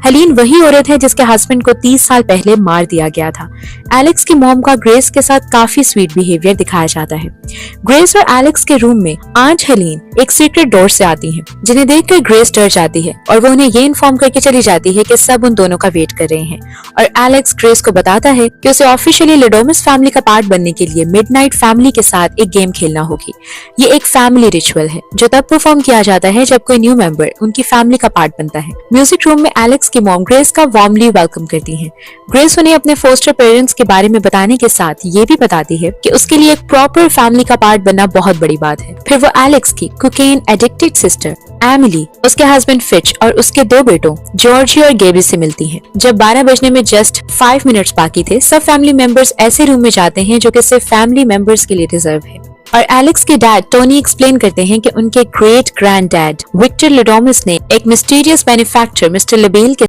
Healy वही औरत है जिसके हस्बैंड को 30 साल पहले मार दिया गया था। एलेक्स की मॉम का ग्रेस के साथ काफी स्वीट बिहेवियर दिखाया जाता है। ग्रेस और एलेक्स के रूम में आंट हेलीन एक सीक्रेट डोर से आती हैं, जिन्हें देखकर ग्रेस डर जाती है और वो उन्हें ये इन्फॉर्म करके चली जाती है कि सब उन दोनों का वेट कर रहे हैं। और एलेक्स ग्रेस को बताता है कि उसे ऑफिशियली लेडोमस फैमिली का पार्ट बनने के लिए मिडनाइट फैमिली के साथ एक गेम खेलना होगी। ये एक फैमिली रिचुअल है जो तब परफॉर्म किया जाता है जब कोई न्यू मेंबर उनकी फैमिली का पार्ट बनता है। म्यूजिक रूम में एलेक्स की मॉम ग्रेस का वार्मली वेलकम करती है। ग्रेस उन्हें अपने फोस्टर पेरेंट्स के बारे में बताने के साथ ये भी बताती है कि उसके लिए एक प्रॉपर फैमिली का पार्ट बनना बहुत बड़ी बात है। फिर वो एलेक्स की कोकेन एडिक्टेड सिस्टर एमिली, उसके हस्बैंड फिच और उसके 2 बेटों जॉर्जी और गेबी से मिलती हैं। जब 12 बजने में जस्ट 5 मिनट्स बाकी थे, सब फैमिली मेंबर्स ऐसे रूम में जाते हैं जो कि सिर्फ फैमिली मेंबर्स के लिए रिजर्व है। और एलेक्स के डैड टोनी एक्सप्लेन करते हैं कि उनके ग्रेट ग्रैंड डैड विक्टर लेडोमस ने एक मिस्टीरियस मैन्युफैक्चरर मिस्टर लेबेल के